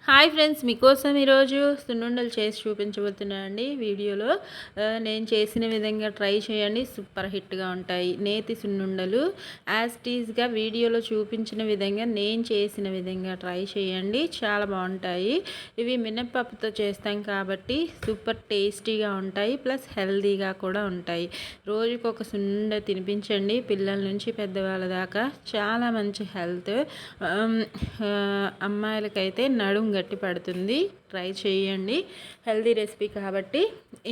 Hi friends, మీకోసం ఈరోజు సున్నుండలు చేసి చూపించబోతున్నానండి వీడియోలో. నేను చేసిన విధంగా ట్రై చేయండి, సూపర్ హిట్గా ఉంటాయి. నేతి సున్నుండలు యాజ్ టీజ్గా వీడియోలో చూపించిన విధంగా నేను చేసిన విధంగా ట్రై చేయండి, చాలా బాగుంటాయి. ఇవి మినప్పప్పుతో చేస్తాం కాబట్టి సూపర్ టేస్టీగా ఉంటాయి, ప్లస్ హెల్తీగా కూడా ఉంటాయి. రోజుకు ఒక సున్నుండ తినిపించండి, పిల్లల నుంచి పెద్దవాళ్ళ దాకా. చాలా మంచి హెల్త్. అమ్మాయిలకైతే నడుం గట్టి పడుతుంది. ట్రై చేయండి, హెల్తీ రెసిపీ కాబట్టి.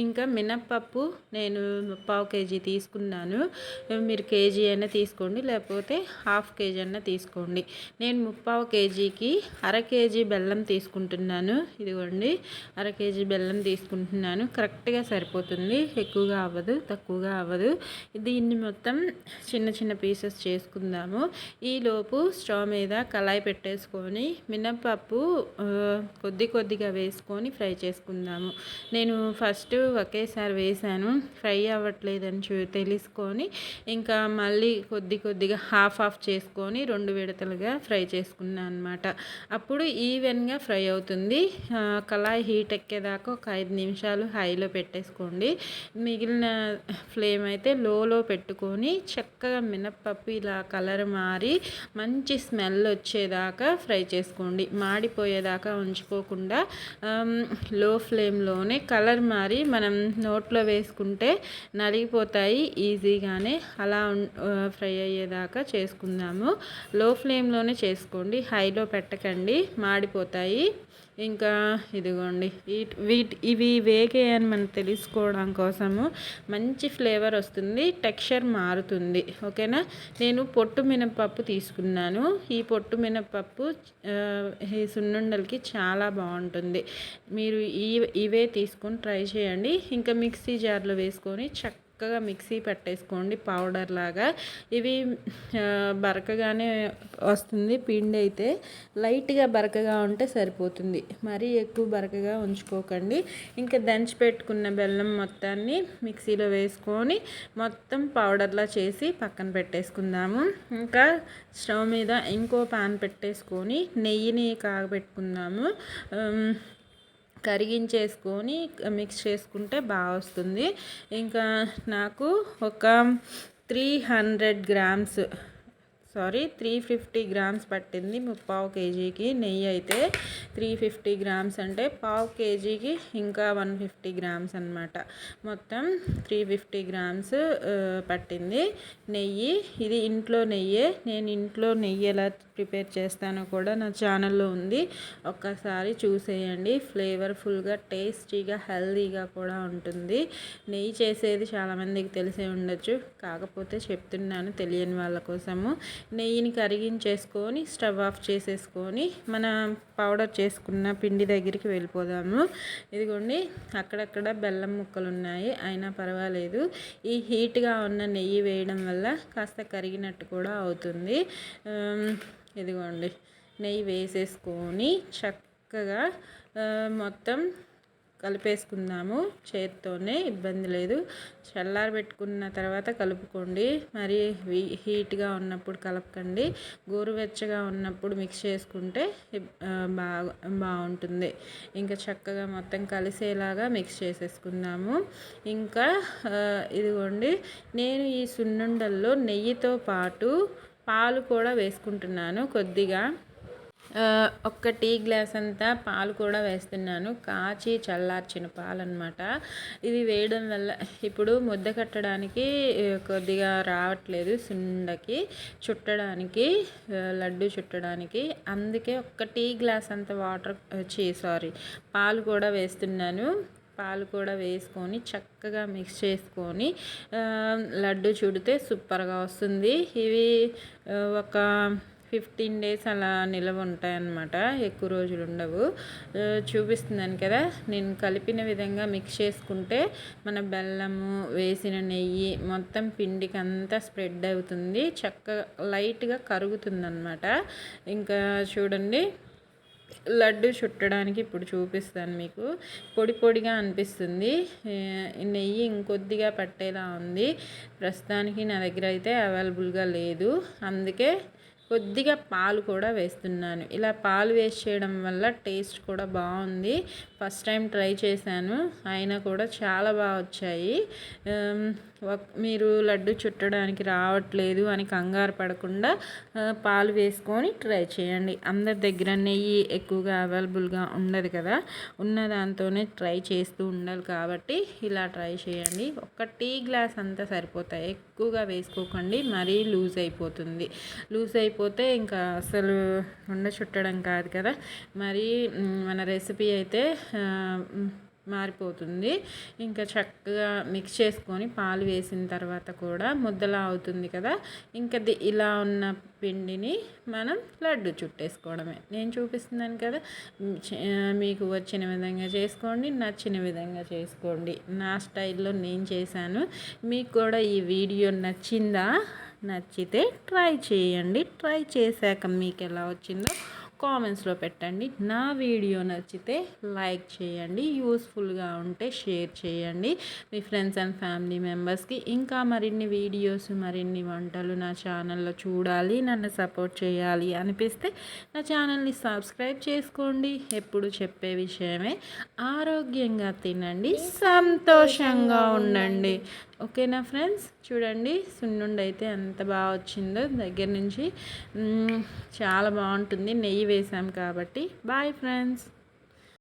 ఇంకా మినప్పప్పు నేను 1/4 కేజీ తీసుకున్నాను. మీరు కేజీ అయినా తీసుకోండి, లేకపోతే 1/2 కేజీ అయినా తీసుకోండి. నేను 1/4 కేజీకి 1/2 కేజీ బెల్లం తీసుకుంటున్నాను. ఇదిగోండి, 1/2 కేజీ బెల్లం తీసుకుంటున్నాను. కరెక్ట్గా సరిపోతుంది, ఎక్కువగా అవ్వదు, తక్కువగా అవ్వదు. దీన్ని మొత్తం చిన్న చిన్న పీసెస్ చేసుకుందాము. ఈలోపు స్టవ్ మీద కళాయి పెట్టేసుకొని మినప్పప్పు కొద్దిగా వేసుకొని ఫ్రై చేసుకుందాము. నేను ఫస్ట్ ఒకేసారి వేసాను, ఫ్రై అవ్వట్లేదని తెలుసుకొని ఇంకా మళ్ళీ కొద్దిగా హాఫ్ చేసుకొని 2 విడతలుగా ఫ్రై చేసుకున్నాను అనమాట. అప్పుడు ఈవెన్గా ఫ్రై అవుతుంది. కళాయి హీట్ ఎక్కేదాకా ఒక 5 నిమిషాలు హైలో పెట్టేసుకోండి. మిగిలిన ఫ్లేమ్ అయితే లోలో పెట్టుకొని చక్కగా మినప్పప్పు ఇలా కలర్ మారి మంచి స్మెల్ వచ్చేదాకా ఫ్రై చేసుకోండి. మాడిపోయేదాకా ఉంచుకోకుండా లో ఫ్లేమ్లోనే, కలర్ మారి మనం నోట్లో వేసుకుంటే నలిగిపోతాయి ఈజీగానే. అలా ఫ్రై అయ్యేదాకా చేసుకుందాము. లో ఫ్లేమ్లోనే చేసుకోండి, హైలో పెట్టకండి, మాడిపోతాయి. ఇంకా ఇదిగోండి, ఇవి వేగేయని మనం తెలుసుకోవడం కోసము మంచి ఫ్లేవర్ వస్తుంది, టెక్స్చర్ మారుతుంది. ఓకేనా. నేను పొట్టు మినపప్పు తీసుకున్నాను. ఈ పొట్టు మినపప్పు ఈ సున్నుండలకి చాలా బాగుంటుంది. మీరు ఇవే తీసుకొని ట్రై చేయండి. ఇంకా మిక్సీ జార్లో వేసుకొని చక్కగా మిక్సీ పట్టేసుకోండి పౌడర్ లాగా. ఇవి బరకగానే వస్తుంది పిండి అయితే. లైట్గా బరకగా ఉంటే సరిపోతుంది, మరీ ఎక్కువ బరకగా ఉంచుకోకండి. ఇంకా దంచి పెట్టుకున్న బెల్లం మొత్తాన్ని మిక్సీలో వేసుకొని మొత్తం పౌడర్లా చేసి పక్కన పెట్టేసుకుందాము. ఇంకా స్టవ్ మీద ఇంకో పాన్ పెట్టేసుకొని నెయ్యిని కాగబెట్టుకుందాము. కరిగించేసుకొని మిక్స్ చేసుకుంటే బాగా వస్తుంది. ఇంకా నాకు ఒక 350 గ్రామ్స్ పట్టింది 1/4 కేజీకి. నెయ్యి అయితే 350 గ్రామ్స్ అంటే 1/4 కేజీకి ఇంకా 150 గ్రామ్స్ అనమాట. మొత్తం 350 గ్రామ్స్ పట్టింది నెయ్యి. ఇది ఇంట్లో నెయ్యే. నేను ఇంట్లో నెయ్యి ఎలా ప్రిపేర్ చేస్తానో కూడా నా ఛానల్లో ఉంది, ఒక్కసారి చూసేయండి. ఫ్లేవర్ఫుల్గా, టేస్టీగా, హెల్తీగా కూడా ఉంటుంది. నెయ్యి చేసేది చాలామందికి తెలిసే ఉండొచ్చు, కాకపోతే చెప్తున్నాను తెలియని వాళ్ళ కోసము. నెయ్యిని కరిగించేసుకొని స్టవ్ ఆఫ్ చేసేసుకొని మన పౌడర్ చేసుకున్న పిండి దగ్గరికి వెళ్ళిపోదాము. ఇదిగోండి, అక్కడక్కడ బెల్లం ముక్కలు ఉన్నాయి, అయినా పర్వాలేదు. ఈ హీట్గా ఉన్న నెయ్యి వేయడం వల్ల కాస్త కరిగినట్టు కూడా అవుతుంది. ఇదిగోండి, నెయ్యి వేసేసుకొని చక్కగా మొత్తం కలిపేసుకుందాము. చేత్తోనే, ఇబ్బంది లేదు. చల్లారబెట్టుకున్న తర్వాత కలుపుకోండి, మరి హీట్గా ఉన్నప్పుడు కలపకండి. గోరువెచ్చగా ఉన్నప్పుడు మిక్స్ చేసుకుంటే బాగుంటుంది. ఇంకా చక్కగా మొత్తం కలిసేలాగా మిక్స్ చేసేసుకుందాము. ఇంకా ఇదిగోండి, నేను ఈ సున్నుండల్లో నెయ్యితో పాటు పాలు కూడా వేసుకుంటున్నాను. కొద్దిగా ఒక్క టీ గ్లాస్ అంతా పాలు కూడా వేస్తున్నాను, కాచి చల్లార్చిన పాలు అనమాట. ఇది వేయడం వల్ల ఇప్పుడు ముద్ద కట్టడానికి కొద్దిగా రావట్లేదు సున్నుండకి, చుట్టడానికి, లడ్డు చుట్టడానికి. అందుకే ఒక్క టీ గ్లాస్ అంత పాలు కూడా వేస్తున్నాను. పాలు కూడా వేసుకొని చక్కగా మిక్స్ చేసుకొని లడ్డు చుడితే సూపర్గా వస్తుంది. ఇవి ఒక 15 డేస్ అలా నిల్వ ఉంటాయన్నమాట, ఎక్కువ రోజులు ఉండవు. చూపిస్తున్నాను కదా, నేను కలిపిన విధంగా మిక్స్ చేసుకుంటే మన బెల్లము, వేసిన నెయ్యి మొత్తం పిండికి అంతా స్ప్రెడ్ అవుతుంది, చక్కగా లైట్గా కరుగుతుంది అన్నమాట. ఇంకా చూడండి, లడ్డు చుట్టడానికి ఇప్పుడు చూపిస్తాను మీకు. పొడిగా అనిపిస్తుంది, నెయ్యి ఇంకొద్దిగా పట్టేలా ఉంది. ప్రస్తుతానికి నా దగ్గర అయితే అవైలబుల్గా లేదు, అందుకే కొద్దిగా పాలు కూడా వేస్తున్నాను. ఇలా పాలు వేసి చేయడం వల్ల టేస్ట్ కూడా బాగుంది. ఫస్ట్ టైం ట్రై చేశాను, అయినా కూడా చాలా బాగా వచ్చాయి. మీరు లడ్డు చుట్టడానికి రావట్లేదు అని కంగారు పడకుండా పాలు వేసుకొని ట్రై చేయండి. అందరి దగ్గర నెయ్యి ఎక్కువగా అవైలబుల్గా ఉండదు కదా, ఉన్న దాంతోనే ట్రై చేస్తూ ఉండాలి కాబట్టి ఇలా ట్రై చేయండి. ఒక టీ గ్లాస్ అంతా సరిపోతాయి, ఎక్కువగా వేసుకోకండి, మరీ లూజ్ అయిపోతుంది. లూజ్ అయిపోతే ఇంకా అసలు ఉండ చుట్టడం కాదు కదా, మరి మన రెసిపీ అయితే మారిపోతుంది. ఇంకా చక్కగా మిక్స్ చేసుకొని పాలు వేసిన తర్వాత కూడా ముద్దలా అవుతుంది కదా, ఇంకా ఇలా ఉన్న పిండిని మనం లడ్డు చుట్టేసుకోవడమే. నేను చూపిస్తున్నాను కదా, మీకు వచ్చిన విధంగా చేసుకోండి, నచ్చిన విధంగా చేసుకోండి. నా స్టైల్లో నేను చేశాను. మీకు కూడా ఈ వీడియో నచ్చిందా? నచ్చితే ట్రై చేయండి. ట్రై చేశాక మీకు ఎలా వచ్చిందో కామెంట్స్లో పెట్టండి. నా వీడియో నచ్చితే లైక్ చేయండి, యూస్ఫుల్గా ఉంటే షేర్ చేయండి మీ ఫ్రెండ్స్ అండ్ ఫ్యామిలీ మెంబర్స్కి. ఇంకా మరిన్ని వీడియోస్, మరిన్ని వంటలు నా ఛానల్లో చూడాలి, నన్ను సపోర్ట్ చేయాలి అనిపిస్తే నా ఛానల్ని సబ్స్క్రైబ్ చేసుకోండి. ఎప్పుడు చెప్పే విషయమే, ఆరోగ్యంగా తినండి, సంతోషంగా ఉండండి. ఓకేనా ఫ్రెండ్స్? చూడండి సున్నుండ అయితే ఎంత బాగా వచ్చిందో దగ్గర నుంచి. చాలా బాగుంటుంది, నెయ్యి వేసాం కాబట్టి. Bye friends.